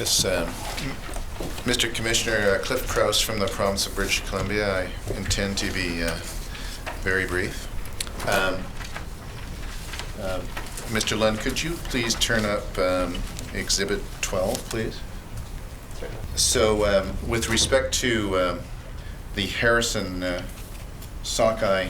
Yes. Mr. Commissioner, Cliff Krause from the province of British Columbia. I intend to be very brief. Mr. Lund, could you please turn up Exhibit 12, please? So with respect to the Harrison sockeye,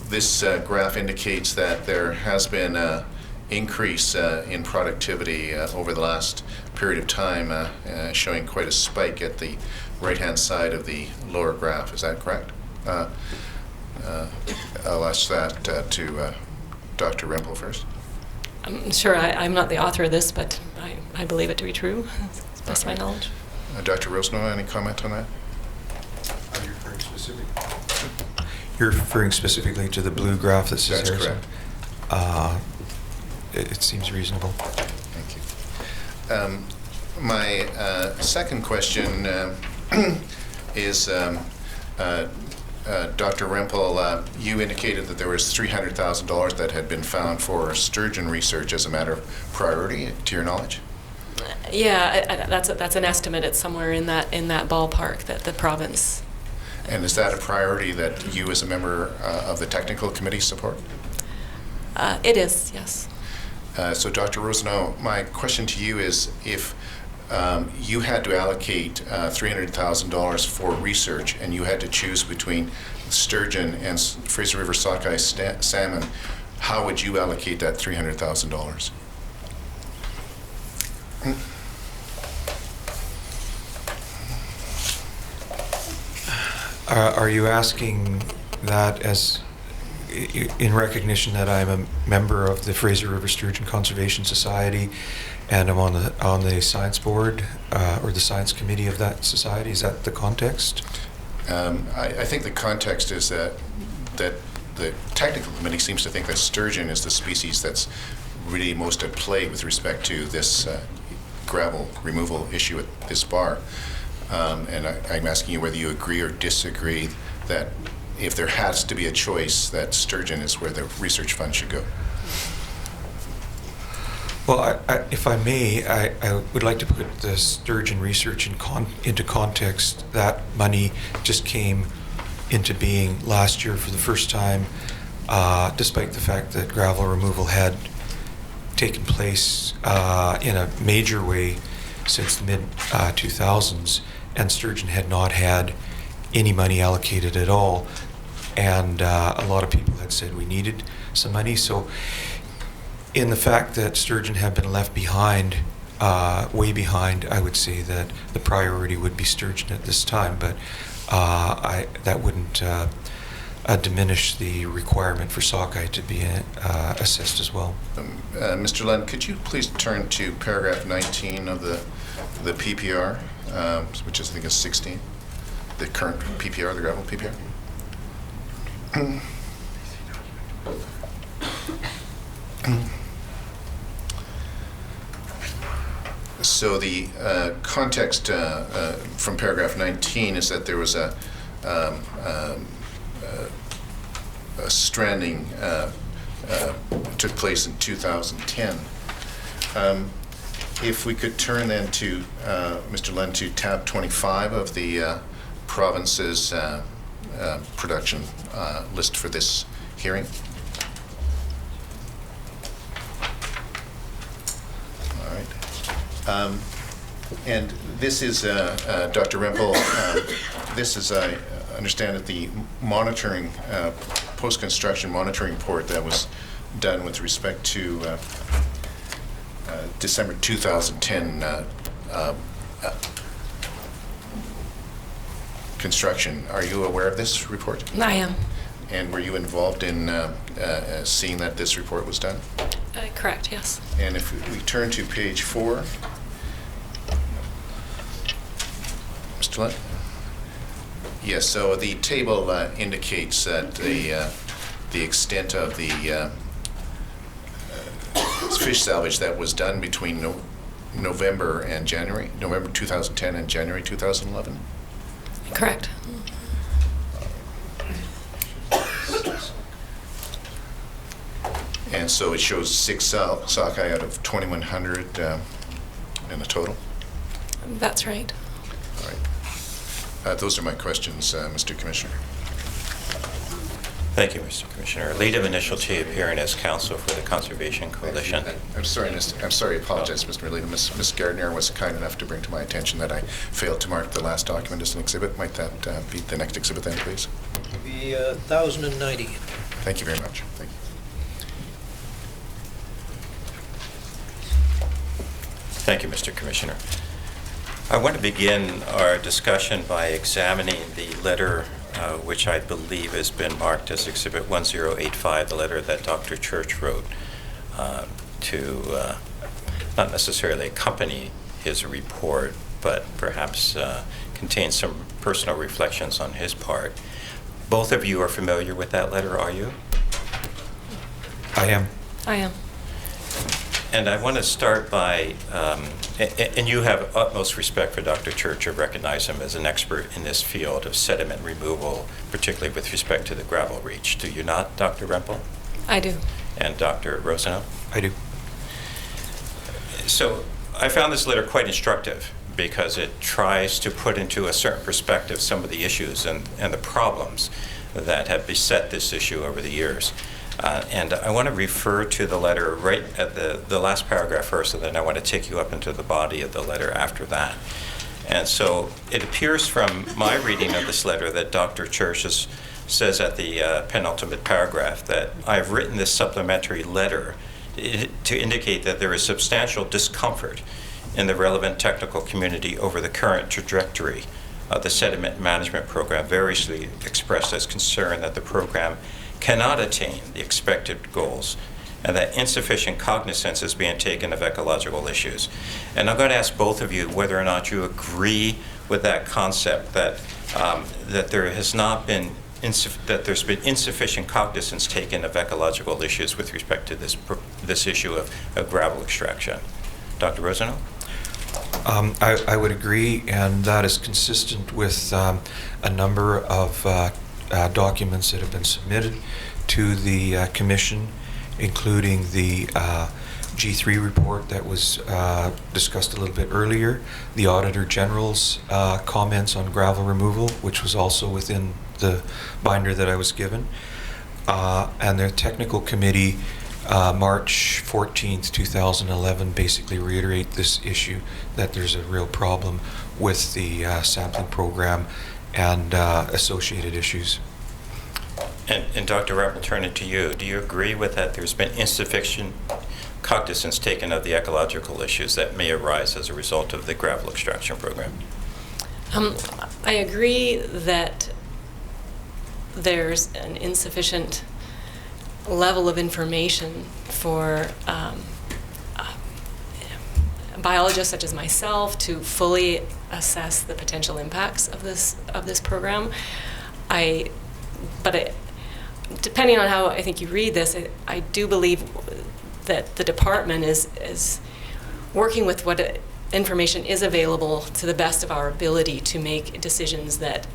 this graph indicates that there has been an increase in productivity over the last period of time, showing quite a spike at the right-hand side of the lower graph. Is that correct? I'll ask that to Dr. Rempel first. Sure, I'm not the author of this, but I believe it to be true, as best of my knowledge. Dr. Rosenau, any comment on that? Are you referring specifically? You're referring specifically to the blue graph that says That's Harrison? correct. It seems reasonable. Thank you. My second question is, Dr. Rempel, you indicated that there was $300,000 that had been found for sturgeon research as a matter of priority, to your knowledge? Yeah, that's an estimate. It's somewhere in that ballpark that the province. And is that a priority that you, as a member of the technical committee, support? It is, yes. So, Dr. Rosenau, my question to you is, if you had to allocate $300,000 for research and you had to choose between sturgeon and Fraser River sockeye salmon, how would you allocate that $300,000? Are you asking that as in recognition that I'm a member of the Fraser River Sturgeon Conservation Society and I'm on the science board or the science committee of that society? Is that the context? I think the context is that the technical committee seems to think that sturgeon is the species that's really most at play with respect to this gravel removal issue at this bar. And I'm asking you whether you agree or disagree that if there has to be a choice, that sturgeon is where the research fund should go. Well, if I may, I would like to put the sturgeon research into context. That money just came into being last year for the first time, despite the fact that gravel removal had taken place in a major way since the mid-2000s, and sturgeon had not had any money allocated at all. And a lot of people had said we needed some money. So in the fact that sturgeon have been left behind, way behind, I would say that the priority would be sturgeon at this time, but that wouldn't diminish the requirement for sockeye to be assessed as well. Mr. Lund, could you please turn to paragraph 19 of the PPR, which is, I think is 16, the current PPR, the gravel PPR? So the context from paragraph 19 is that there was a stranding took place in 2010. If we could turn then to Mr. Lund to tab 25 of the province's production list for this hearing. All right. And this is, Dr. Rempel, this is, I understand that the monitoring, post-construction monitoring report that was done with respect to December 2010 construction. Are you aware of this report? I am. And were you involved in seeing that this report was done? Correct, yes. And if we turn to page 4, Mr. Lund? Yes, so the table indicates that the extent of the fish salvage that was done between November and January, November 2010 and January 2011? Correct. And so it shows 6 sockeye out of 2,100 in a total? That's right. All right. Those are my questions, Mr. Commissioner. Thank you, Mr. Commissioner. Lead of Initiative appearing as counsel for the Conservation Coalition. I'm sorry, I apologize, Mr. Melina. Ms. Gardner was kind enough to bring to my attention that I failed to mark the last document as an exhibit. Might that be the next exhibit then, please? The 1,090. Thank you very much. Thank you. Thank you, Mr. Commissioner. I want to begin our discussion by examining the letter which I believe has been marked as Exhibit 1085, the letter that Dr. Church wrote to not necessarily accompany his report, but perhaps contain some personal reflections on his part. Both of you are familiar with that letter, are you? I am. I am. And I want to start by, and you have utmost respect for Dr. Church. You recognize him as an expert in this field of sediment removal, particularly with respect to the gravel reach. Do you not, Dr. Rempel? I do. And Dr. Rosenau? I do. So I found this letter quite instructive because it tries to put into a certain perspective some of the issues and the problems that have beset this issue over the years. And I want to refer to the letter right at the last paragraph first, and then I want to take you up into the body of the letter after that. And so it appears from my reading of this letter that Dr. Church says at the penultimate paragraph that I've written this supplementary letter to indicate that there is substantial discomfort in the relevant technical community over the current trajectory of the sediment management program, variously expressed as concern that the program cannot attain the expected goals and that insufficient cognizance is being taken of ecological issues. And I'm going to ask both of you whether or not you agree with that concept that that there has not been that there's been insufficient cognizance taken of ecological issues with respect to this issue of gravel extraction. Dr. Rosenau? I would agree, and that is consistent with a number of documents that have been submitted to the Commission, including the G3 report that was discussed a little bit earlier, the Auditor General's comments on gravel removal, which was also within the binder that I was given, and the Technical Committee March 14th, 2011 basically reiterate this issue, that there's a real problem with the sampling program and associated issues. And Dr. Rapp, will turn it to you. Do you agree with that there's been insufficient cognizance taken of the ecological issues that may arise as a result of the gravel extraction program? I agree that there's an insufficient level of information for biologists such as myself to fully assess the potential impacts of this program. Depending on how I think you read this, I do believe that the department is working with what information is available to the best of our ability to make decisions that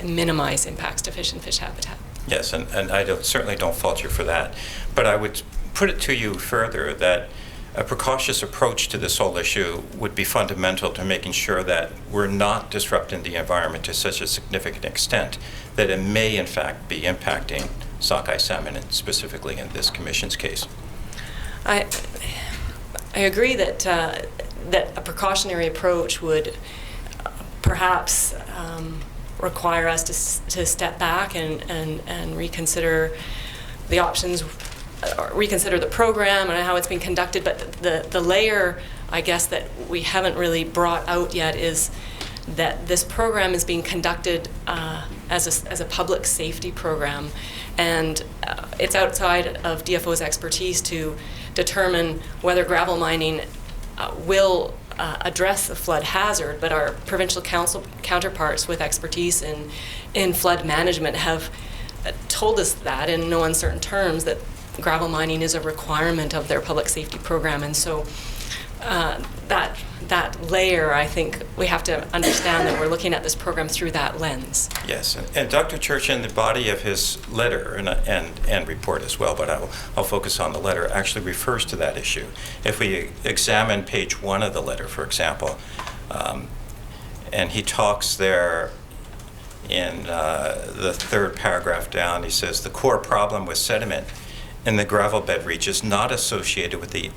minimize impacts to fish and fish habitat. Yes, and I certainly don't fault you for that. But I would put it to you further that a precautious approach to this whole issue would be fundamental to making sure that we're not disrupting the environment to such a significant extent that it may, in fact, be impacting sockeye salmon, and specifically in this Commission's case. I agree that a precautionary approach would perhaps require us to step back and reconsider the options, reconsider the program and how it's being conducted. But the layer, I guess, that we haven't really brought out yet is that this program is being conducted as a public safety program, and it's outside of DFO's expertise to determine whether gravel mining will address the flood hazard, but our provincial council counterparts with expertise in flood management have told us that in no uncertain terms that gravel mining is a requirement of their public safety program. And so that layer, I think we have to understand that we're looking at this program through that lens. Yes, and Dr. Church, in the body of his letter and report as well, but I'll focus on the letter, actually refers to that issue. If we examine page 1 of the letter, for example, And he talks there in the third paragraph down. He says, the core problem with sediment in the gravel bed reach is not associated with the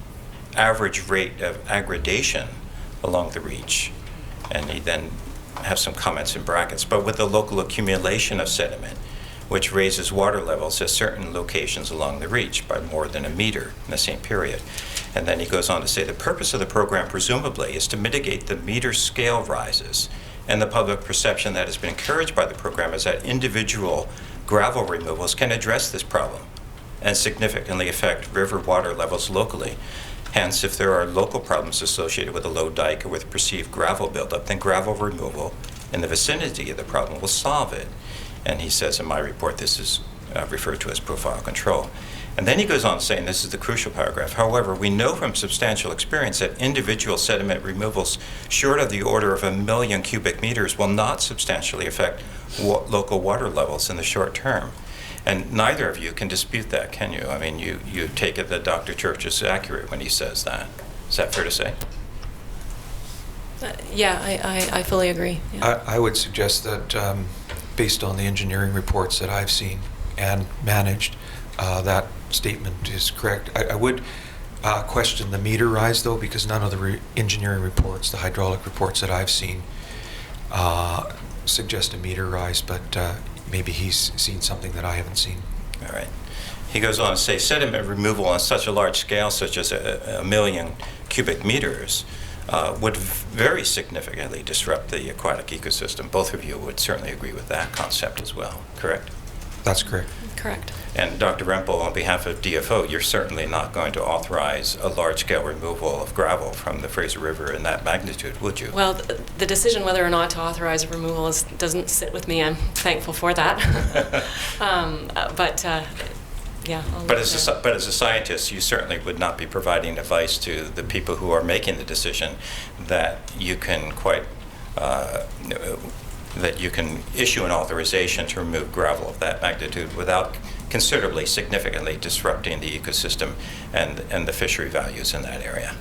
average rate of aggradation along the reach. And he then has some comments in brackets, but with the local accumulation of sediment, which raises water levels at certain locations along the reach by more than a meter in the same period. And then he goes on to say the purpose of the program presumably is to mitigate the meter scale rises, and the public perception that has been encouraged by the program is that individual gravel removals can address this problem and significantly affect river water levels locally. Hence, if there are local problems associated with a low dike or with perceived gravel buildup, then gravel removal in the vicinity of the problem will solve it. And he says in my report, this is referred to as profile control. And then he goes on saying, this is the crucial paragraph, however, we know from substantial experience that individual sediment removals short of the order of 1 million cubic meters will not substantially affect local water levels in the short term. And neither of you can dispute that, can you? I mean, you take it that Dr. Church is accurate when he says that. Is that fair to say? Yeah, I fully agree. Yeah. I would suggest that based on the engineering reports that I've seen and managed, that statement is correct. I would question the meter rise, though, because none of the engineering reports, the hydraulic reports that I've seen, suggest a meter rise, but maybe he's seen something that I haven't seen. All right. He goes on to say sediment removal on such a large scale, such as 1 million cubic meters, would very significantly disrupt the aquatic ecosystem. Both of you would certainly agree with that concept as well, correct? That's correct. Correct. And Dr. Rempel, on behalf of DFO, you're certainly not going to authorize a large-scale removal of gravel from the Fraser River in that magnitude, would you? Well, the decision whether or not to authorize a removal doesn't sit with me. I'm thankful for that. Yeah. But as a scientist, you certainly would not be providing advice to the people who are making the decision that you can that you can issue an authorization to remove gravel of that magnitude without considerably, significantly disrupting the ecosystem and the fishery values in that area.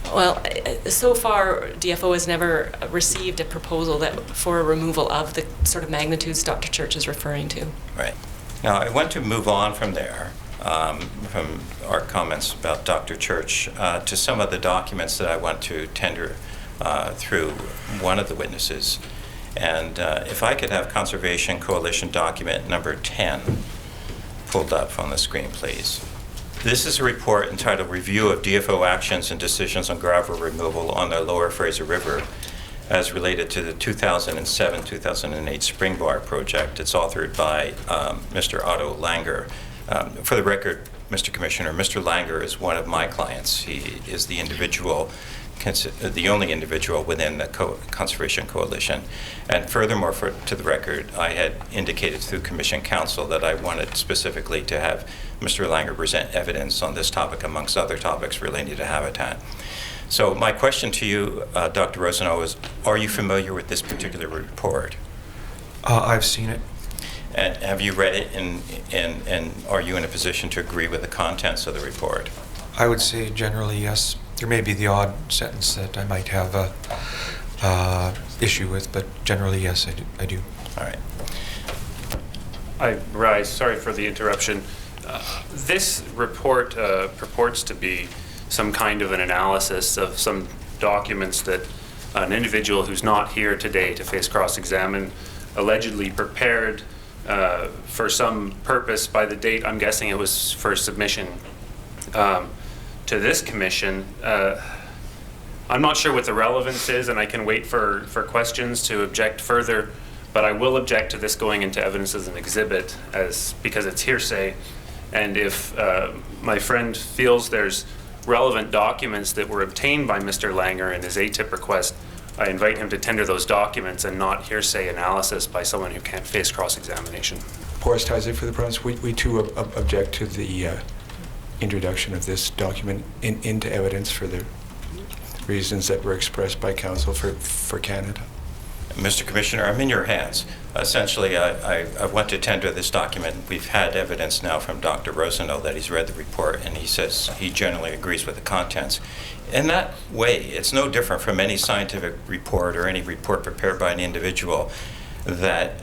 Well, so far, DFO has never received a proposal for a removal of the sort of magnitudes Dr. Church is referring to. Right. Now, I want to move on from there, from our comments about Dr. Church, to some of the documents that I want to tender through one of the witnesses. And if I could have Conservation Coalition document number 10 pulled up on the screen, please. This is a report entitled Review of DFO Actions and Decisions on Gravel Removal on the Lower Fraser River as related to the 2007-2008 Spring Bar project. It's authored by Mr. Otto Langer. For the record, Mr. Commissioner, Mr. Langer is one of my clients. He is the only individual within the Conservation Coalition. And furthermore, to the record, I had indicated through Commission Counsel that I wanted specifically to have Mr. Langer present evidence on this topic amongst other topics related to habitat. So my question to you, Dr. Rosenau, is, are you familiar with this particular report? I've seen it. And have you read it, and are you in a position to agree with the contents of the report? I would say generally yes. There may be the odd sentence that I might have a issue with, but generally yes, I do. All right. I rise. Sorry for the interruption. This report purports to be some kind of an analysis of some documents that an individual who's not here today to face cross-examine allegedly prepared for some purpose by the date, I'm guessing it was for submission to this commission. I'm not sure what the relevance is, and I can wait for questions to object further, but I will object to this going into evidence as an exhibit because it's hearsay. And if my friend feels there's relevant documents that were obtained by Mr. Langer in his ATIP request, I invite him to tender those documents and not hearsay analysis by someone who can't face cross-examination. Boris Tyzik for the province. We too object to the introduction of this document into evidence for the reasons that were expressed by counsel for Canada. Mr. Commissioner, I'm in your hands. Essentially, I want to tender this document. We've had evidence now from Dr. Rosenau that he's read the report, and he says he generally agrees with the contents. In that way, it's no different from any scientific report or any report prepared by an individual that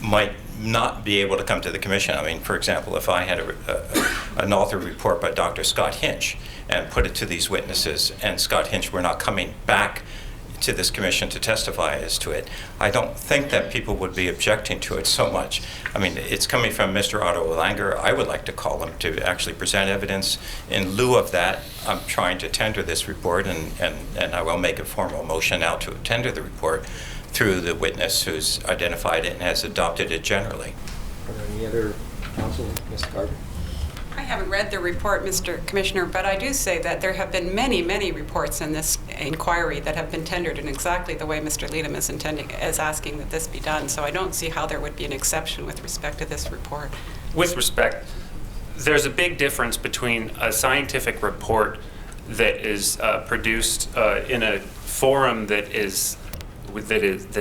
might not be able to come to the commission. I mean, for example, if I had an authored report by Dr. Scott Hinch and put it to these witnesses, and Scott Hinch were not coming back to this commission to testify as to it, I don't think that people would be objecting to it so much. I mean, it's coming from Mr. Otto Langer. I would like to call him to actually present evidence. In lieu of that, I'm trying to tender this report, and I will make a formal motion now to tender the report through the witness who's identified it and has adopted it generally. Are there any other counsel, Ms. Carter? I haven't read the report, Mr. Commissioner, but I do say that there have been many, many reports in this inquiry that have been tendered in exactly the way Mr. Leadham is asking that this be done. So I don't see how there would be an exception with respect to this report. With respect, there's a big difference between a scientific report that is produced in a forum that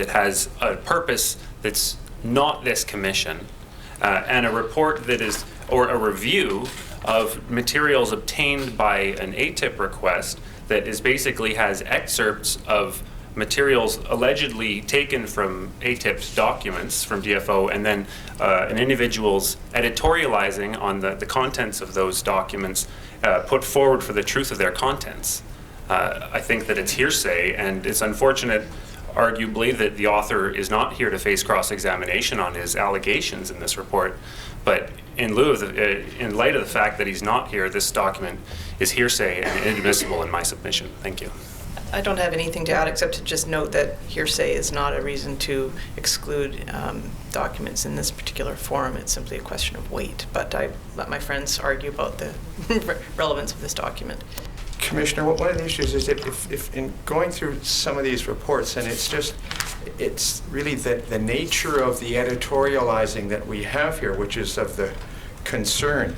has a purpose that's not this commission, and a report that is, or a review of materials obtained by an ATIP request that is basically has excerpts of materials allegedly taken from ATIP's documents from DFO, and then an individual's editorializing on the contents of those documents put forward for the truth of their contents. I think that it's hearsay, and it's unfortunate, arguably, that the author is not here to face cross-examination on his allegations in this report. But in light of the fact that he's not here, this document is hearsay and inadmissible in my submission. Thank you. I don't have anything to add except to just note that hearsay is not a reason to exclude documents in this particular forum. It's simply a question of weight. But I let my friends argue about the relevance of this document. Commissioner, one of the issues is if in going through some of these reports, and it's really the nature of the editorializing that we have here, which is of the concern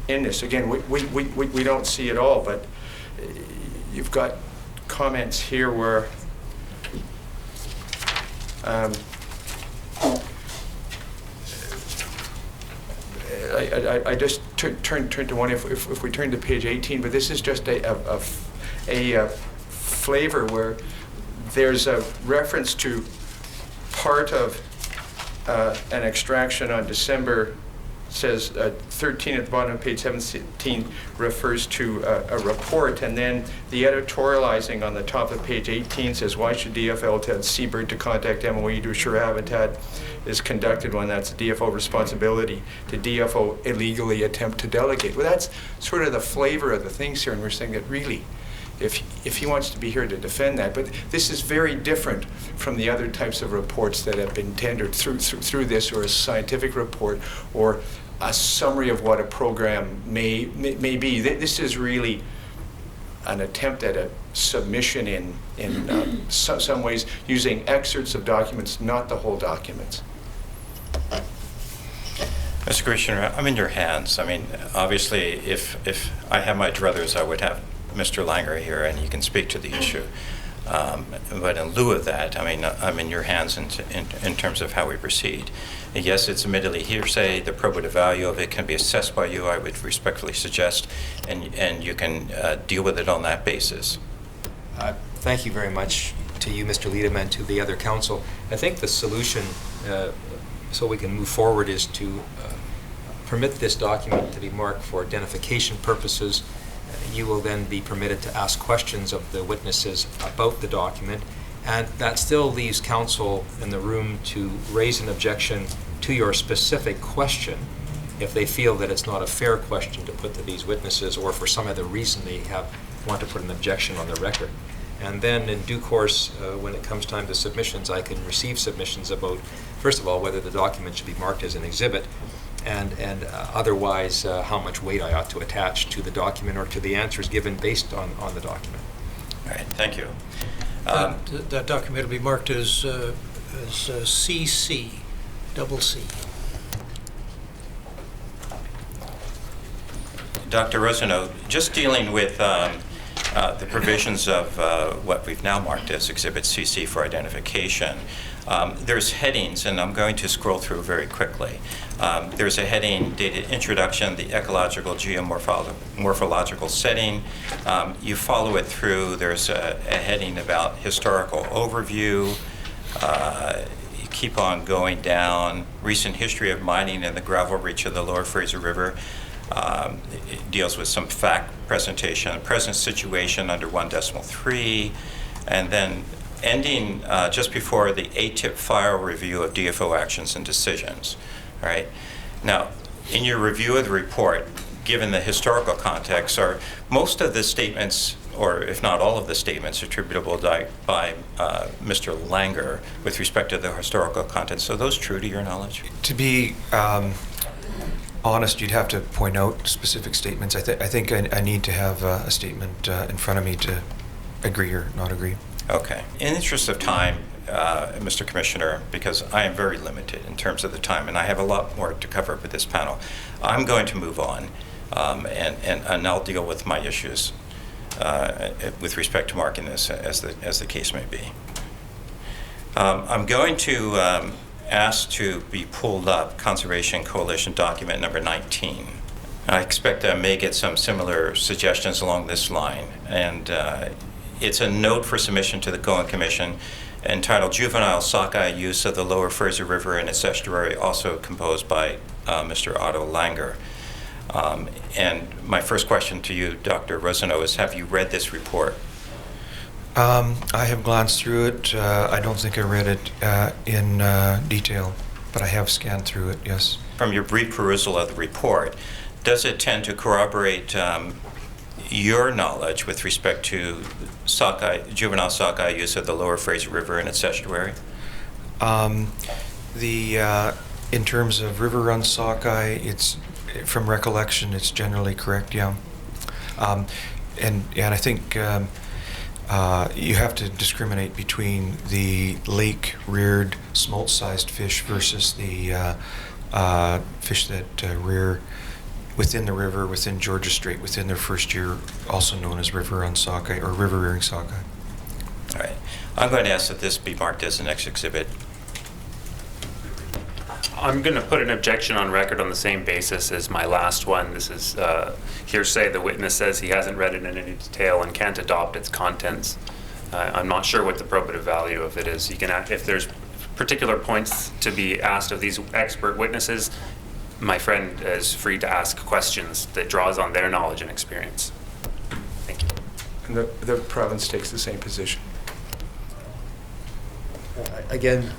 in this. Again, we don't see it all, but you've got comments here where I just turn to one, if we turn to page 18, but this is just a flavor where there's a reference to part of an extraction on December, says 13 at the bottom of page 17 refers to a report, and then the editorializing on the top of page 18 says, why should DFO tell Seabird to contact MOE to assure habitat is conducted when that's a DFO responsibility to DFO illegally attempt to delegate? Well, that's sort of the flavor of the things here, and we're saying that really, if he wants to be here to defend that. But this is very different from the other types of reports that have been tendered through this, or a scientific report, or a summary of what a program may be. This is really an attempt at a submission in some ways using excerpts of documents, not the whole documents. Mr. Commissioner, I'm in your hands. I mean, obviously, if I had my druthers, I would have Mr. Langer here, and he can speak to the issue. But in lieu of that, I mean, I'm in your hands in terms of how we proceed. And yes, it's admittedly hearsay. The probative value of it can be assessed by you, I would respectfully suggest, and you can deal with it on that basis. Thank you very much to you, Mr. Leadham, and to the other council. I think the solution, so we can move forward, is to permit this document to be marked for identification purposes. You will then be permitted to ask questions of the witnesses about the document, and that still leaves counsel in the room to raise an objection to your specific question if they feel that it's not a fair question to put to these witnesses, or for some other reason they want to put an objection on the record. And then in due course, when it comes time to submissions, I can receive submissions about, first of all, whether the document should be marked as an exhibit, and otherwise how much weight I ought to attach to the document or to the answers given based on the document. All right, thank you. That document will be marked as CC, double C. Dr. Rosenau, just dealing with the provisions of what we've now marked as Exhibit CC for identification, there's headings, and I'm going to scroll through very quickly. There's a heading dated Introduction, the Ecological Geomorphological Setting. You follow it through. There's a heading about Historical Overview. You keep on going down. Recent History of Mining in the Gravel Reach of the Lower Fraser River. It deals with some fact presentation, present situation under 1.3, and then ending just before the ATIP file review of DFO actions and decisions. All right. Now, in your review of the report, given the historical context, are most of the statements, or if not all of the statements, attributable by Mr. Langer with respect to the historical context? So those true to your knowledge? To be honest, you'd have to point out specific statements. I think I need to have a statement in front of me to agree or not agree. Okay. In the interest of time, Mr. Commissioner, because I am very limited in terms of the time, and I have a lot more to cover with this panel, I'm going to move on, and I'll deal with my issues with respect to marking this as the case may be. I'm going to ask to be pulled up Conservation Coalition document number 19. I expect I may get some similar suggestions along this line, and it's a note for submission to the Cohen Commission entitled Juvenile Sockeye Use of the Lower Fraser River and its Estuary, also composed by Mr. Otto Langer. And my first question to you, Dr. Rosano, is have you read this report? I have glanced through it. I don't think I read it in detail, but I have scanned through it, yes. From your brief perusal of the report, does it tend to corroborate your knowledge with respect to juvenile sockeye use of the Lower Fraser River and its estuary? In terms of river run sockeye, it's from recollection, it's generally correct, yeah. And I think you have to discriminate between the lake-reared smolt-sized fish versus the fish that rear within the river, within Georgia Strait, within their first year, also known as river run sockeye or river rearing sockeye. All right. I'm going to ask that this be marked as the next exhibit. I'm going to put an objection on record on the same basis as my last one. This is hearsay. The witness says he hasn't read it in any detail and can't adopt its contents. I'm not sure what the probative value of it is. You can, if there's particular points to be asked of these expert witnesses, my friend is free to ask questions that draws on their knowledge and experience. Thank you. And the province takes the same position. Again,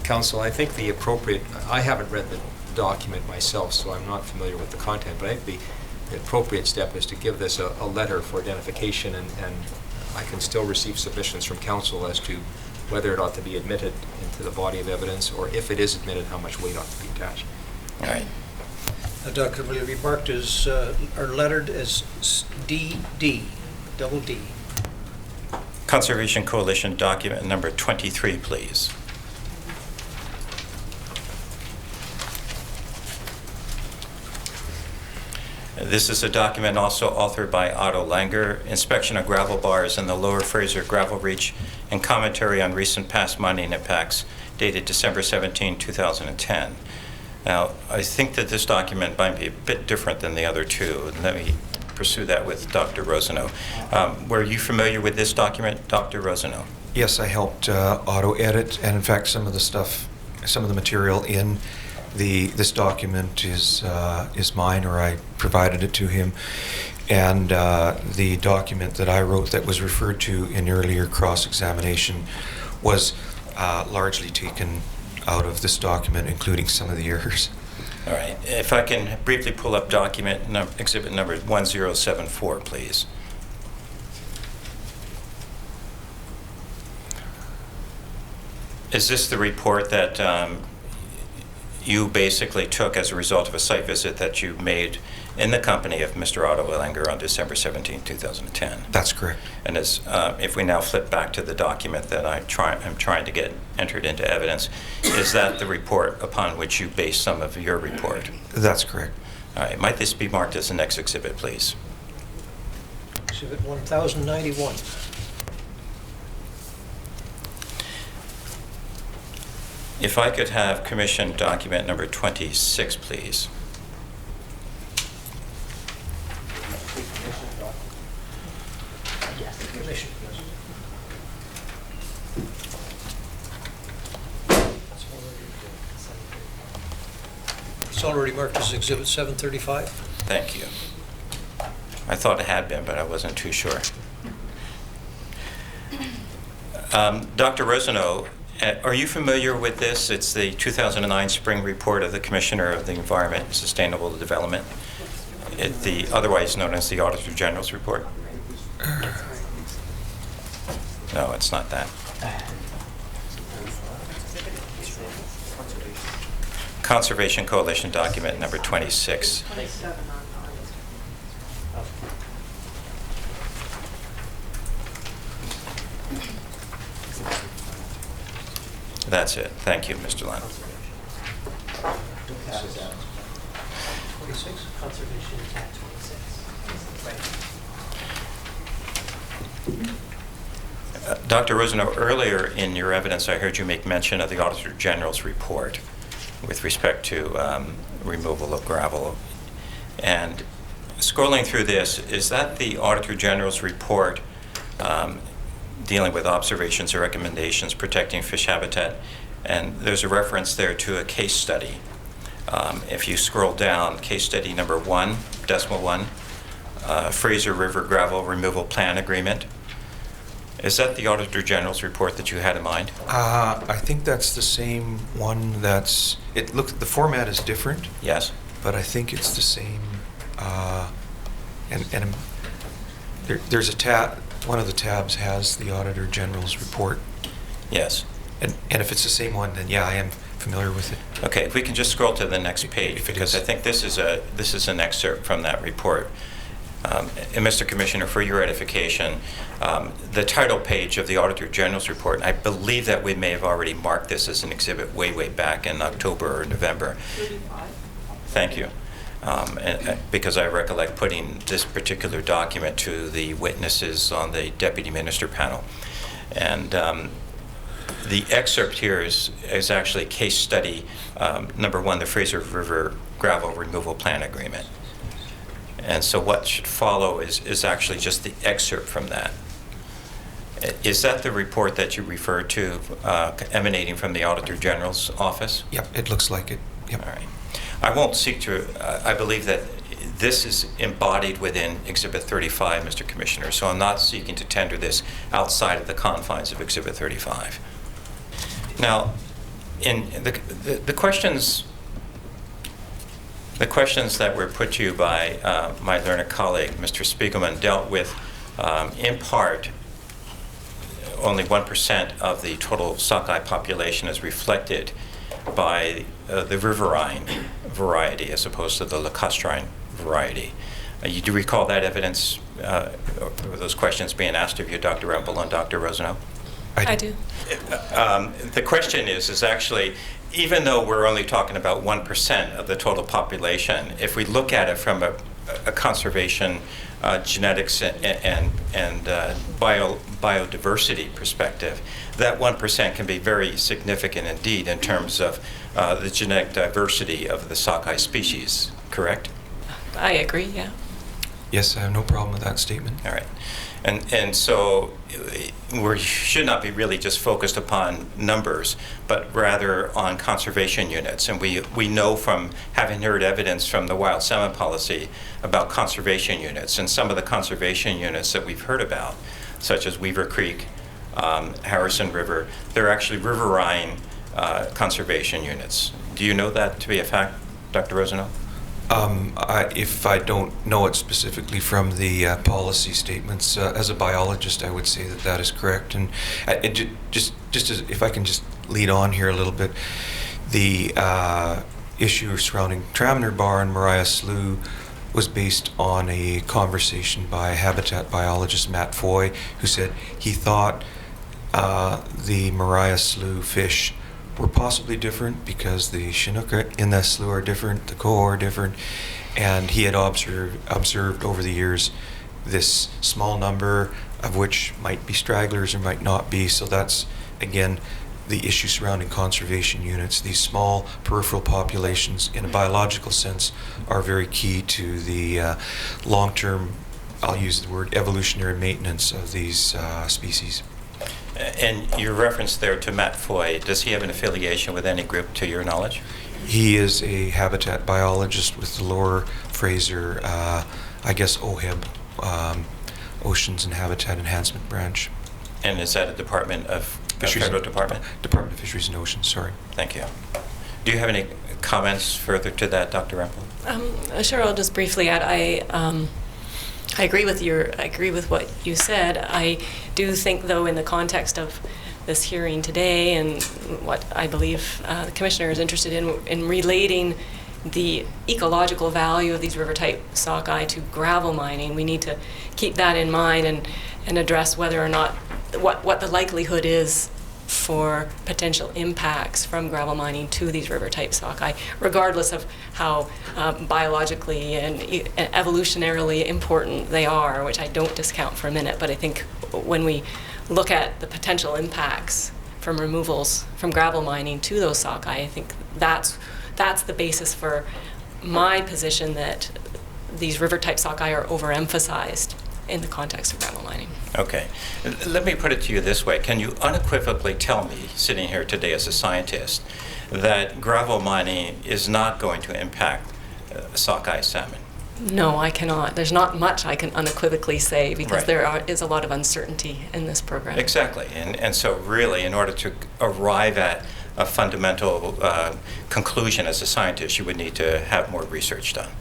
Council, I think the appropriate, I haven't read the document myself, so I'm not familiar with the content, but I think the appropriate step is to give this a letter for identification, and I can still receive submissions from Council as to whether it ought to be admitted into the body of evidence, or if it is admitted, how much weight ought to be attached. All right. Document will be marked as, or lettered as DD, double D. Conservation Coalition document number 23, please. This is a document also authored by Otto Langer, Inspection of Gravel Bars in the Lower Fraser Gravel Reach and Commentary on Recent Past Mining Impacts, dated December 17, 2010. Now, I think that this document might be a bit different than the other two. Let me pursue that with Dr. Rosano. Were you familiar with this document, Dr. Rosano? Yes, I helped Otto edit, and in fact, some of the material in this document is mine, or I provided it to him. And the document that I wrote that was referred to in earlier cross-examination was largely taken out of this document, including some of the errors. All right. If I can briefly pull up exhibit number 1074, please. Is this the report that you basically took as a result of a site visit that you made in the company of Mr. Otto Langer on December 17, 2010? That's correct. And as, if we now flip back to the document that I'm trying to get entered into evidence, is that the report upon which you based some of your report? That's correct. All right. Might this be marked as the next exhibit, please? Exhibit 1091. If I could have Commission document number 26, please. Commission. It's already marked as Exhibit 735. Thank you. I thought it had been, but I wasn't too sure. Dr. Rosano, are you familiar with this? It's the 2009 spring report of the Commissioner of the Environment and Sustainable Development, otherwise known as the Auditor General's report. No, it's not that. Conservation Coalition document number 26. That's it. Thank you, Mr. Lund. 26? Conservation tab 26. Dr. Rosano, earlier in your evidence, I heard you make mention of the Auditor General's report with respect to removal of gravel. And scrolling through this, is that the Auditor General's report dealing with observations or recommendations protecting fish habitat? And there's a reference there to a case study. If you scroll down, case study number 1.1, Fraser River Gravel Removal Plan Agreement. Is that the Auditor General's report that you had in mind? I think that's the same one. The format is different, Yes. but I think it's the same. There's a tab. One of the tabs has the Auditor General's report. Yes. And if it's the same one, then yeah, I am familiar with it. Okay, if we can just scroll to the next page, If it because is. I think this is an excerpt from that report. And Mr. Commissioner, for your edification, the title page of the Auditor General's report, I believe that we may have already marked this as an exhibit way back in October or November. 35. Thank you. Because I recollect putting this particular document to the witnesses on the Deputy Minister panel. And the excerpt here is actually case study number 1, the Fraser River Gravel Removal Plan Agreement. And so what should follow is actually just the excerpt from that. Is that the report that you referred to emanating from the Auditor General's office? Yep, it looks like it. Yep. All right. I won't seek to, I believe that this is embodied within Exhibit 35, Mr. Commissioner, so I'm not seeking to tender this outside of the confines of Exhibit 35. Now, in the questions that were put to you by my learned colleague, Mr. Spiegelman, dealt with, in part, only 1% of the total sockeye population is reflected by the riverine variety as opposed to the lacustrine variety. You do recall that evidence, or those questions being asked of you, Dr. Rempel and Dr. Rosano? I do. The question is actually, even though we're only talking about 1% of the total population, if we look at it from a conservation, genetics, and biodiversity perspective, that 1% can be very significant indeed in terms of the genetic diversity of the sockeye species, correct? I agree, yeah. Yes, I have no problem with that statement. All right. And so we should not be really just focused upon numbers, but rather on conservation units. And we know from having heard evidence from the wild salmon policy about conservation units, and some of the conservation units that we've heard about, such as Weaver Creek, Harrison River, they're actually riverine conservation units. Do you know that to be a fact, Dr. Rosano? If I don't know it specifically from the policy statements, as a biologist, I would say that is correct. And just as, if I can just lead on here a little bit, the issue surrounding Traminer Bar and Maria Slough was based on a conversation by habitat biologist Matt Foy, who said he thought the Maria Slough fish were possibly different because the Chinook in that slough are different, the coho are different, and he had observed over the years this small number of which might be stragglers or might not be. So that's, again, the issue surrounding conservation units. These small peripheral populations, in a biological sense, are very key to the long-term, I'll use the word, evolutionary maintenance of these species. And your reference there to Matt Foy, does he have an affiliation with any group to your knowledge? He is a habitat biologist with the Lower Fraser, I guess OHEB, Oceans and Habitat Enhancement Branch. And is that a department of Fisheries federal and- department? Department of Fisheries and Oceans, sorry. Thank you. Do you have any comments further to that, Dr. Rempel? Sure, I'll just briefly add, I agree with what you said. I do think, though, in the context of this hearing today and what I believe the Commissioner is interested in relating the ecological value of these river-type sockeye to gravel mining, we need to keep that in mind and address whether or not, what the likelihood is for potential impacts from gravel mining to these river-type sockeye, regardless of how biologically and evolutionarily important they are, which I don't discount for a minute. But I think when we look at the potential impacts from removals from gravel mining to those sockeye, I think that's the basis for my position that these river-type sockeye are overemphasized in the context of gravel mining. Okay. Let me put it to you this way. Can you unequivocally tell me, sitting here today as a scientist, that gravel mining is not going to impact sockeye salmon? No, I cannot. There's not much I can unequivocally say because Right. there is a lot of uncertainty in this program. Exactly. And so really, in order to arrive at a fundamental conclusion as a scientist, you would need to have more research done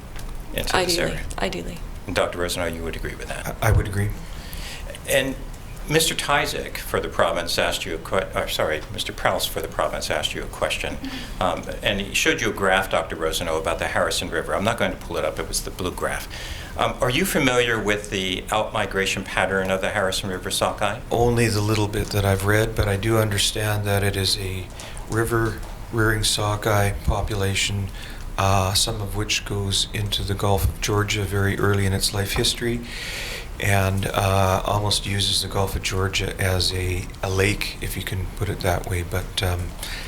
into this area. Ideally. And Dr. Rosenau, you would agree with that? I would agree. And Mr. Tyzik for the province asked you Mr. Prowse for the province asked you a question. And he showed you a graph, Dr. Rosenau, about the Harrison River. I'm not going to pull it up. It was the blue graph. Are you familiar with the out-migration pattern of the Harrison River sockeye? Only the little bit that I've read, but I do understand that it is a river-rearing sockeye population, some of which goes into the Gulf of Georgia very early in its life history, and almost uses the Gulf of Georgia as a lake, if you can put it that way. But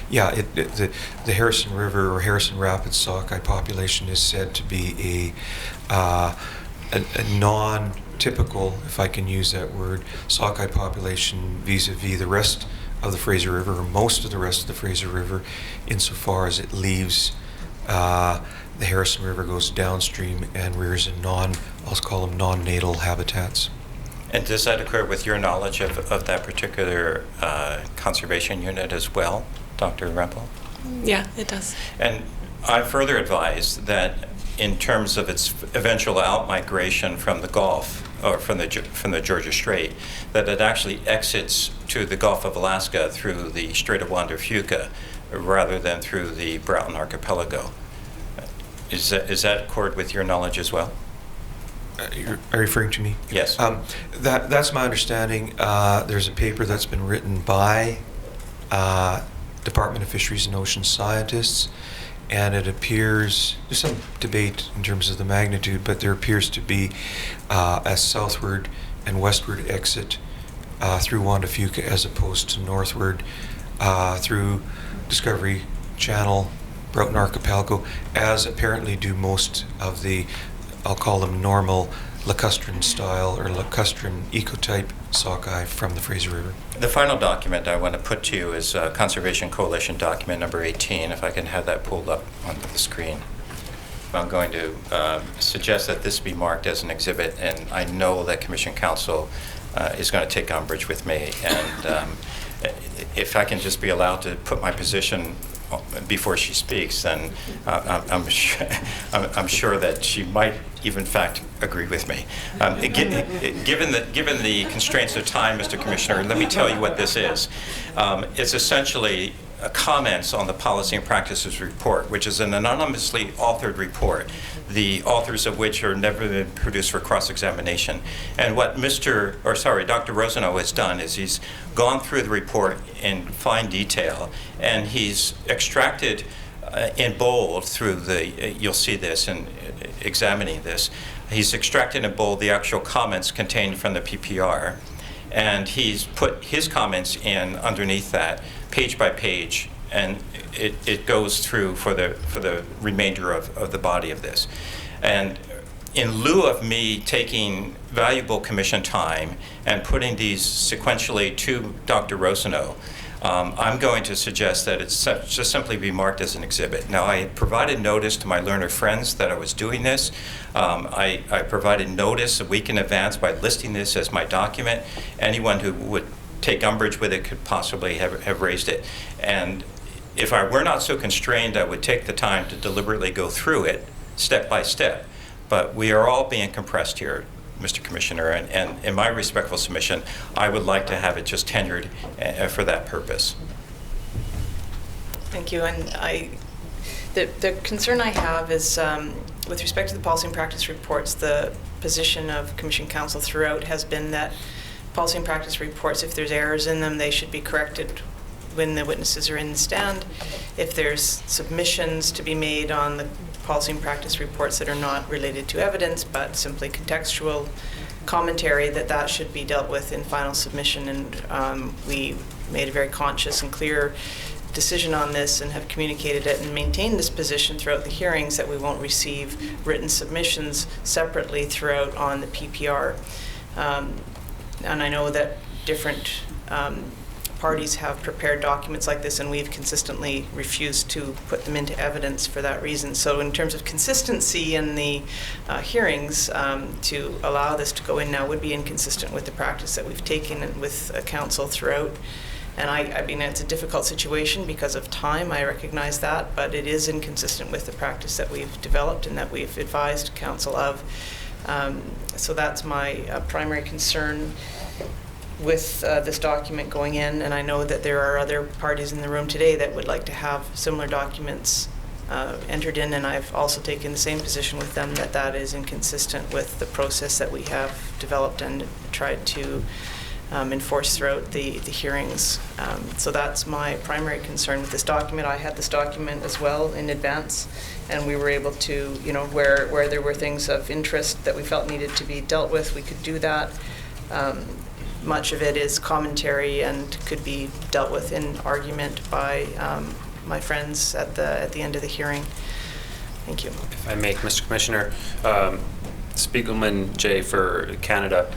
yeah, the Harrison River or Harrison Rapids sockeye population is said to be a non-typical, if I can use that word, sockeye population vis-a-vis the rest of the Fraser River, or most of the rest of the Fraser River, insofar as it leaves the Harrison River, goes downstream and rears in I'll call them non-natal habitats. And does that occur with your knowledge of that particular conservation unit as well, Dr. Rempel? Yeah, it does. And I further advise that in terms of its eventual out-migration from the Gulf, or from the Georgia Strait, that it actually exits to the Gulf of Alaska through the Strait of Juan de Fuca, rather than through the Broughton Archipelago. Is that accord with your knowledge as well? Are you referring to me? Yes. That's my understanding. There's a paper that's been written by Department of Fisheries and Oceans scientists, and it appears, there's some debate in terms of the magnitude, but there appears to be a southward and westward exit through Juan de Fuca as opposed to northward through Discovery Channel, Broughton Archipelago, as apparently do most of the, I'll call them normal lacustrine style or lacustrine ecotype sockeye from the Fraser River. The final document I want to put to you is Conservation Coalition document number 18, if I can have that pulled up onto the screen. I'm going to suggest that this be marked as an exhibit, and I know that Commission Counsel is going to take umbrage with me, and if I can just be allowed to put my position before she speaks, then I'm sure that she might even, in fact, agree with me. Given the constraints of time, Mr. Commissioner, let me tell you what this is. It's essentially comments on the Policy and Practices Report, which is an anonymously authored report, the authors of which are never been produced for cross-examination. And what Dr. Rosenau has done is he's gone through the report in fine detail, and he's extracted in bold through you'll see this in examining this, he's extracted in bold the actual comments contained from the PPR, and he's put his comments in underneath that, page by page, and it goes through for the remainder of the body of this. And in lieu of me taking valuable commission time and putting these sequentially to Dr. Rosenau, I'm going to suggest that it's just simply be marked as an exhibit. Now, I had provided notice to my learner friends that I was doing this. I provided notice a week in advance by listing this as my document. Anyone who would take umbrage with it could possibly have raised it. And if I were not so constrained, I would take the time to deliberately go through it step by step. But we are all being compressed here, Mr. Commissioner, and in my respectful submission, I would like to have it just tenured for that purpose. Thank you. And the concern I have is with respect to the policy and practice reports, the position of Commission Counsel throughout has been that policy and practice reports, if there's errors in them, they should be corrected when the witnesses are in the stand. If there's submissions to be made on the policy and practice reports that are not related to evidence but simply contextual commentary, that should be dealt with in final submission. And we made a very conscious and clear decision on this and have communicated it and maintained this position throughout the hearings, that we won't receive written submissions separately throughout on the PPR. And I know that different parties have prepared documents like this, and we've consistently refused to put them into evidence for that reason. So in terms of consistency in the hearings, to allow this to go in now would be inconsistent with the practice that we've taken with counsel throughout. And I mean, it's a difficult situation because of time, I recognize that, but it is inconsistent with the practice that we've developed and that we've advised counsel of. So that's my primary concern with this document going in, and I know that there are other parties in the room today that would like to have similar documents entered in, and I've also taken the same position with them, that is inconsistent with the process that we have developed and tried to enforce throughout the hearings. So that's my primary concern with this document. I had this document as well in advance, and we were able to, where there were things of interest that we felt needed to be dealt with, we could do that. Much of it is commentary and could be dealt with in argument by my friends at the end of the hearing. Thank you. If I may, Mr. Commissioner, Spiegelman J. for Canada.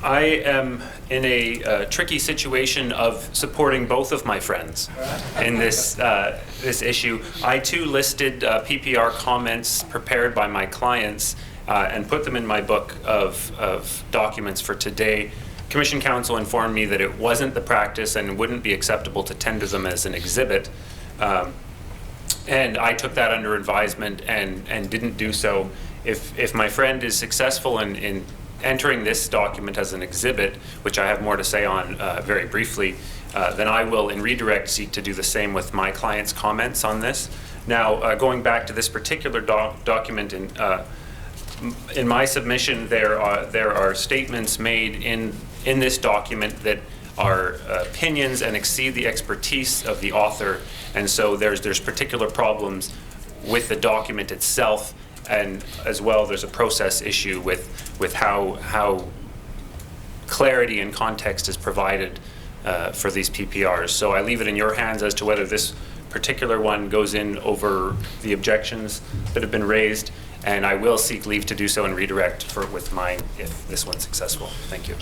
I am in a tricky situation of supporting both of my friends in this issue. I too listed PPR comments prepared by my clients and put them in my book of documents for today. Commission counsel informed me that it wasn't the practice and wouldn't be acceptable to tender them as an exhibit. And I took that under advisement and didn't do so. If my friend is successful in entering this document as an exhibit, which I have more to say on very briefly, then I will in redirect seek to do the same with my client's comments on this. Now, going back to this particular document, in my submission, there are statements made in this document that are opinions and exceed the expertise of the author, and so there's particular problems with the document itself, and as well there's a process issue with how clarity and context is provided for these PPRs. So I leave it in your hands as to whether this particular one goes in over the objections that have been raised, and I will seek leave to do so and redirect with mine if this one's successful. Thank you.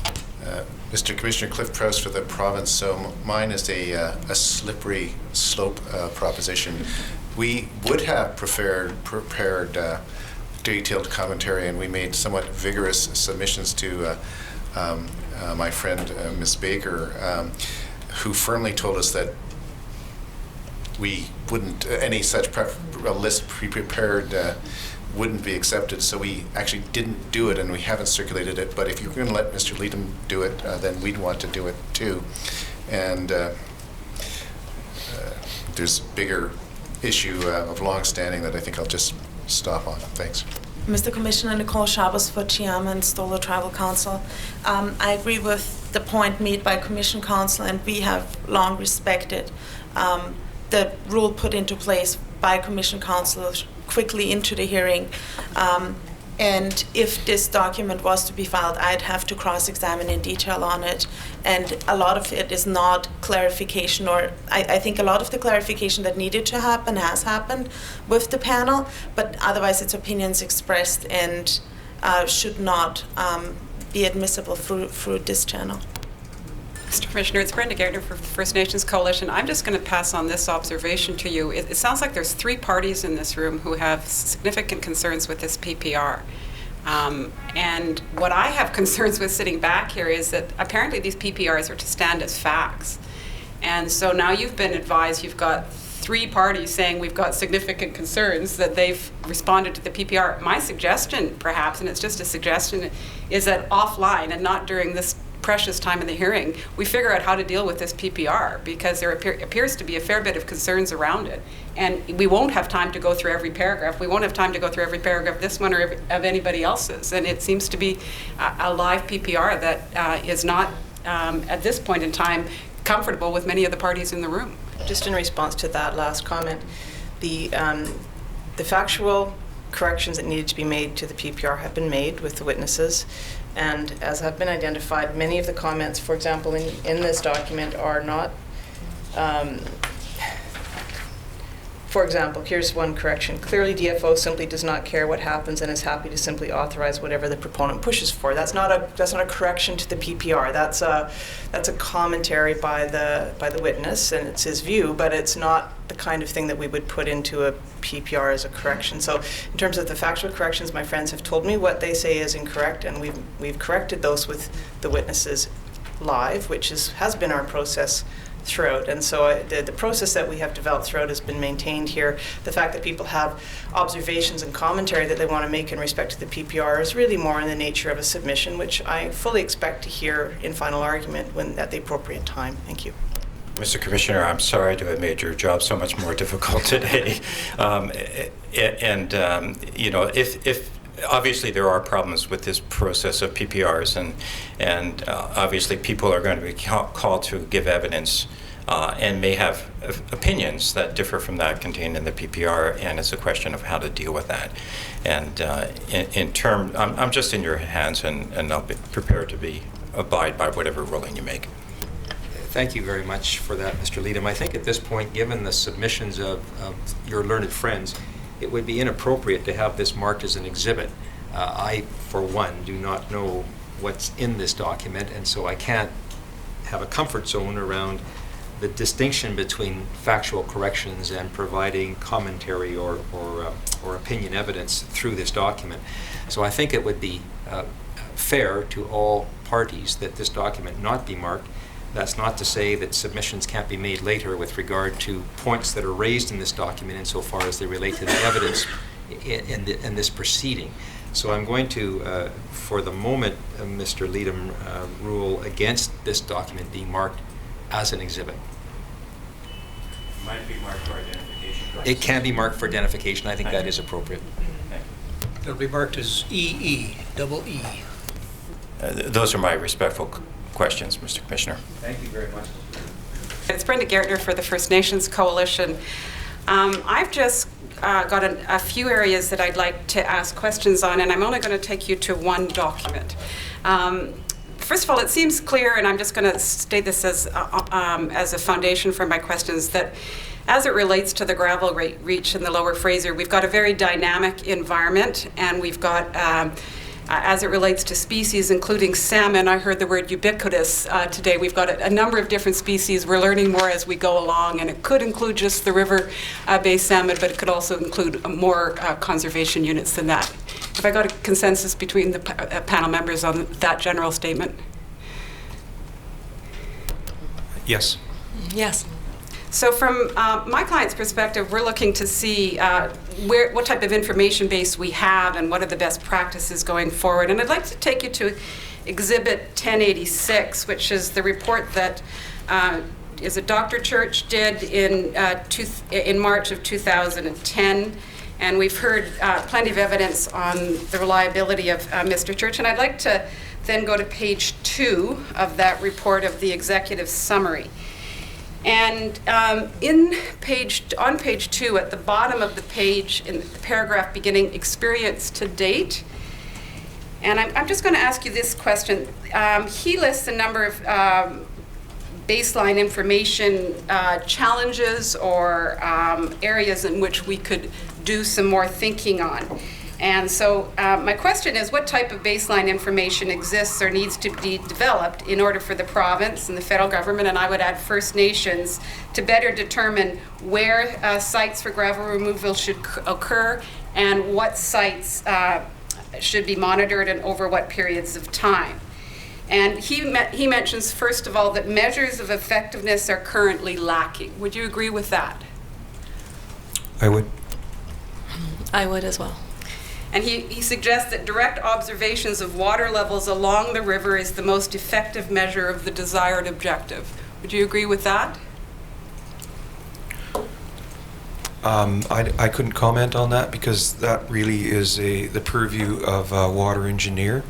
Mr. Commissioner Cliff Prowse for the province. So mine is a slippery slope proposition. We would have prepared detailed commentary, and we made somewhat vigorous submissions to my friend Ms. Baker, who firmly told us that we wouldn't, any such list pre-prepared wouldn't be accepted, so we actually didn't do it, and we haven't circulated it. But if you're going to let Mr. Leedham do it, then we'd want to do it too. And there's a bigger issue of long-standing that I think I'll just stop on. Thanks. Mr. Commissioner, Nicole Chabas for Chiama and Stolar Tribal Council. I agree with the point made by Commission Council, and we have long respected the rule put into place by Commission Council quickly into the hearing. And if this document was to be filed, I'd have to cross-examine in detail on it. And a lot of it is not clarification, or I think a lot of the clarification that needed to happen has happened with the panel, but otherwise it's opinions expressed and should not be admissible through this channel. Mr. Commissioner, it's Brenda Gaertner for First Nations Coalition. I'm just going to pass on this observation to you. It sounds like there's 3 parties in this room who have significant concerns with this PPR. And what I have concerns with sitting back here is that apparently these PPRs are to stand as facts. And so now you've been advised, you've got 3 parties saying we've got significant concerns, that they've responded to the PPR. My suggestion, perhaps, and it's just a suggestion, is that offline and not during this precious time in the hearing, we figure out how to deal with this PPR, because there appears to be a fair bit of concerns around it. And we won't have time to go through every paragraph. We won't have time to go through every paragraph, this one or of anybody else's. And it seems to be a live PPR that is not, at this point in time, comfortable with many of the parties in the room. Just in response to that last comment, the factual corrections that needed to be made to the PPR have been made with the witnesses. And as have been identified, many of the comments, for example, in this document are not, for example, here's one correction. Clearly, DFO simply does not care what happens and is happy to simply authorize whatever the proponent pushes for. That's not a correction to the PPR. That's a commentary by the witness, and it's his view, but it's not the kind of thing that we would put into a PPR as a correction. So in terms of the factual corrections, my friends have told me what they say is incorrect, and we've corrected those with the witnesses live, which has been our process throughout. And so the process that we have developed throughout has been maintained here. The fact that people have observations and commentary that they want to make in respect to the PPR is really more in the nature of a submission, which I fully expect to hear in final argument when at the appropriate time. Thank you. Mr. Commissioner, I'm sorry to have made your job so much more difficult today. You know, if obviously there are problems with this process of PPRs, and obviously people are going to be called to give evidence and may have opinions that differ from that contained in the PPR, and it's a question of how to deal with that. And I'm just in your hands, and I'll be prepared to abide by whatever ruling you make. Thank you very much for that, Mr. Leadham. I think at this point, given the submissions of your learned friends, it would be inappropriate to have this marked as an exhibit. I, for one, do not know what's in this document, and so I can't have a comfort zone around the distinction between factual corrections and providing commentary or opinion evidence through this document. So I think it would be fair to all parties that this document not be marked. That's not to say that submissions can't be made later with regard to points that are raised in this document insofar as they relate to the evidence in this proceeding. So I'm going to, for the moment, Mr. Leadham, rule against this document being marked as an exhibit. It might be marked for identification. It can be marked for identification. I think that is appropriate. It'll be marked as EE, double E. Those are my respectful questions, Mr. Commissioner. Thank you very much. It's Brenda Gaertner for the First Nations Coalition. I've just got a few areas that I'd like to ask questions on, and I'm only going to take you to one document. First of all, it seems clear, and I'm just going to state this as a foundation for my questions, that as it relates to the gravel reach in the Lower Fraser, we've got a very dynamic environment, and we've got as it relates to species, including salmon. I heard the word ubiquitous today. We've got a number of different species. We're learning more as we go along, and it could include just the river-based salmon, but it could also include more conservation units than that. Have I got a consensus between the panel members on that general statement? Yes. Yes. So from my client's perspective, we're looking to see what type of information base we have and what are the best practices going forward. And I'd like to take you to Exhibit 1086, which is the report that Dr. Church did in March of 2010. And we've heard plenty of evidence on the reliability of Mr. Church. And I'd like to then go to page 2 of that report of the executive summary. And on page 2, at the bottom of the page, in the paragraph beginning experience to date, And I'm just going to ask you this question. He lists a number of baseline information challenges or areas in which we could do some more thinking on. And so my question is, what type of baseline information exists or needs to be developed in order for the province and the federal government, and I would add First Nations, to better determine where sites for gravel removal should occur and what sites should be monitored and over what periods of time? And he mentions, first of all, that measures of effectiveness are currently lacking. Would you agree with that? I would. I would as well. And he suggests that direct observations of water levels along the river is the most effective measure of the desired objective. Would you agree with that? I couldn't comment on that because that really is the purview of a water engineer,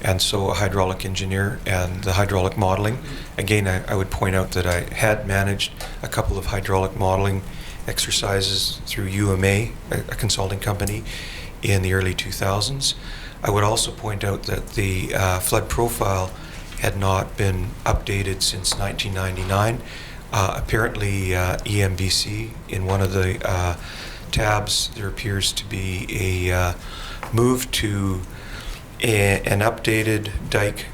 and so a hydraulic engineer and the hydraulic modeling. Again, I would point out that I had managed a couple of hydraulic modeling exercises through UMA, a consulting company, in the early 2000s. I would also point out that the flood profile had not been updated since 1999. Apparently, EMBC, in one of the tabs, there appears to be a move to an updated dike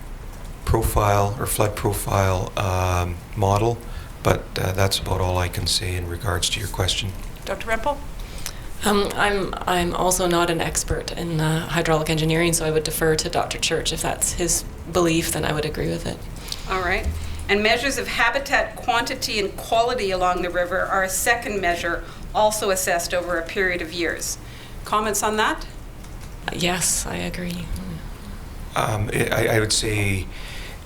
profile or flood profile model, but that's about all I can say in regards to your question. Dr. Rempel? I'm also not an expert in hydraulic engineering, so I would defer to Dr. Church. If that's his belief, then I would agree with it. All right. And measures of habitat quantity and quality along the river are a second measure, also assessed over a period of years. Comments on that? Yes, I agree. I would say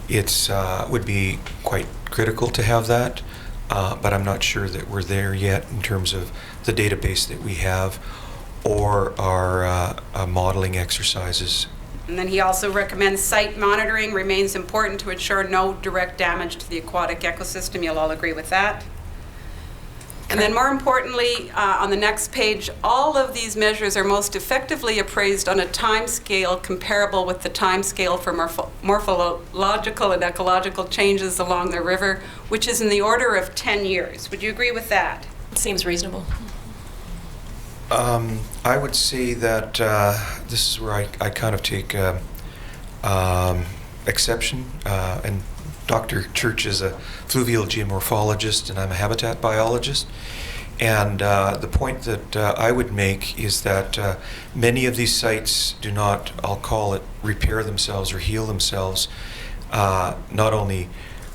it's would be quite critical to have that, but I'm not sure that we're there yet in terms of the database that we have or our modeling exercises. And then he also recommends site monitoring remains important to ensure no direct damage to the aquatic ecosystem. You'll all agree with that. And then more importantly, on the next page, all of these measures are most effectively appraised on a time scale comparable with the time scale for morphological and ecological changes along the river, which is in the order of 10 years. Would you agree with that? It seems reasonable. I would say that this is where I kind of take exception, and Dr. Church is a fluvial geomorphologist and I'm a habitat biologist. And the point that I would make is that many of these sites do not, I'll call it, repair themselves or heal themselves, not only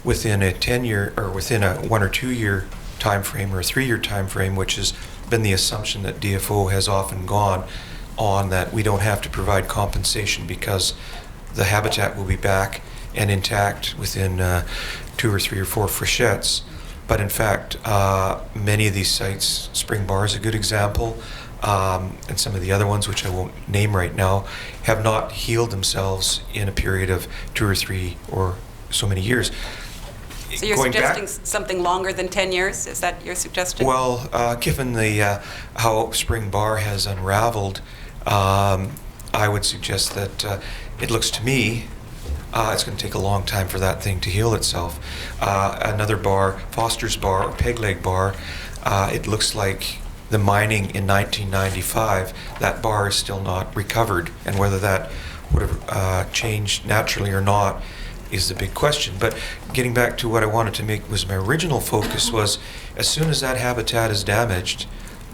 within a 10-year or within a 1 or 2 year time frame or a 3-year time frame, which has been the assumption that DFO has often gone on, that we don't have to provide compensation because the habitat will be back and intact within 2 or 3 or 4 freshets. But in fact, many of these sites, Spring Bar is a good example, and some of the other ones, which I won't name right now, have not healed themselves in a period of 2 or 3 or so many years. So you're suggesting something longer than 10 years? Is that your suggestion? Well, given the how Spring Bar has unraveled, I would suggest that it looks to me it's going to take a long time for that thing to heal itself. Another bar, Foster's Bar or Peg Leg Bar, it looks like the mining in 1995, that bar is still not recovered, and whether that would have changed naturally or not is the big question. But getting back to what I wanted to make was my original focus was, as soon as that habitat is damaged,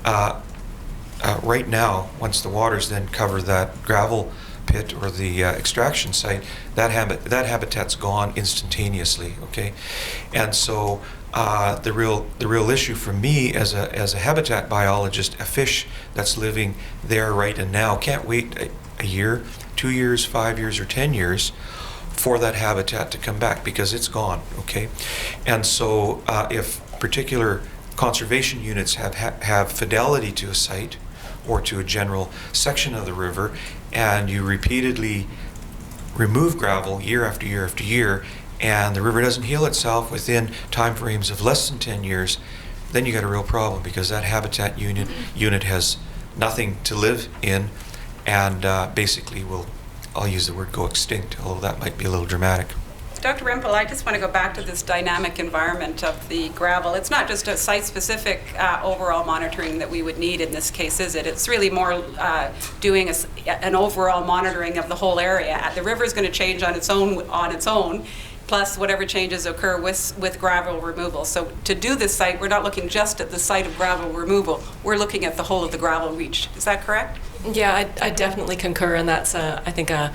right now, once the waters then cover that gravel pit or the extraction site, that habitat's gone instantaneously. Okay, and so the real issue for me as a habitat biologist, a fish that's living there right and now can't wait a year, 2 years, 5 years, or 10 years for that habitat to come back because it's gone. Okay, and so if particular conservation units have fidelity to a site or to a general section of the river, and you repeatedly remove gravel year after year after year, and the river doesn't heal itself within time frames of less than 10 years, then you got a real problem because that habitat unit has nothing to live in, and basically will I'll use the word go extinct, although that might be a little dramatic. Dr. Rempel, I just want to go back to this dynamic environment of the gravel. It's not just a site-specific overall monitoring that we would need in this case, is it? It's really more doing an overall monitoring of the whole area. The river is going to change on its own, plus whatever changes occur with gravel removal. So to do this site, we're not looking just at the site of gravel removal. We're looking at the whole of the gravel reach. Is that correct? Yeah, I definitely concur, and that's, I think, a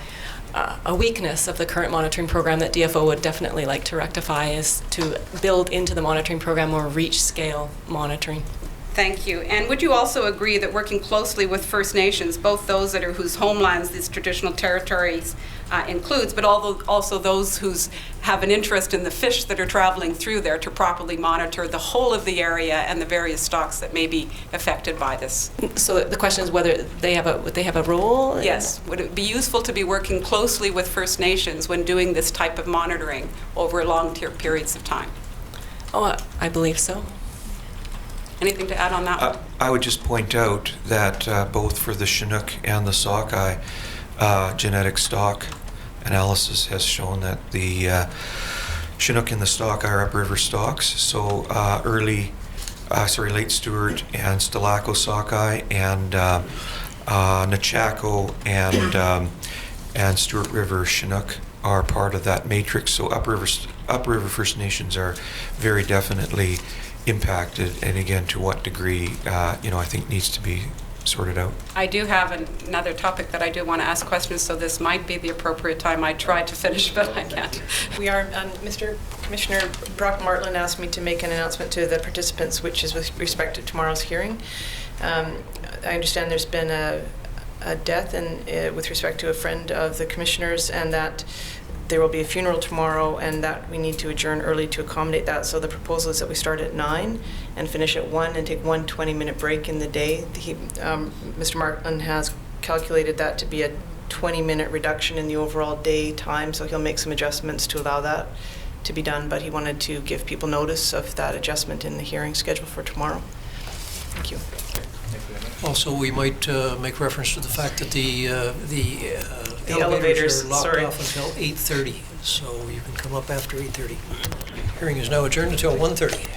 weakness of the current monitoring program that DFO would definitely like to rectify, is to build into the monitoring program more reach scale monitoring. Thank you. And would you also agree that working closely with First Nations, both those that are whose homelands these traditional territories includes, but also those who have an interest in the fish that are traveling through there, to properly monitor the whole of the area and the various stocks that may be affected by this? So the question is whether would they have a role? Yes. Would it be useful to be working closely with First Nations when doing this type of monitoring over long periods of time? Oh, I believe so. Anything to add on that one? I would just point out that both for the Chinook and the sockeye, genetic stock analysis has shown that the Chinook and the sockeye are upriver stocks. So late Stewart and Stalaco sockeye and Nechako and Stewart River Chinook are part of that matrix. So upriver First Nations are very definitely impacted, and again, to what degree, I think needs to be sorted out. I do have another topic that I do want to ask questions, so this might be the appropriate time. I tried to finish, but I can't. We are, Mr. Commissioner Brock Martland asked me to make an announcement to the participants, which is with respect to tomorrow's hearing. I understand there's been a death with respect to a friend of the commissioners, and that there will be a funeral tomorrow, and that we need to adjourn early to accommodate that. So the proposal is that we start at 9 and finish at 1 and take 1 20-minute break in the day. Mr. Martland has calculated that to be a 20-minute reduction in the overall day time, so he'll make some adjustments to allow that to be done, but he wanted to give people notice of that adjustment in the hearing schedule for tomorrow. Thank you. Also, we might make reference to the fact that the elevators are locked off until 8:30, so you can come up after 8:30. Hearing is now adjourned until 1:30.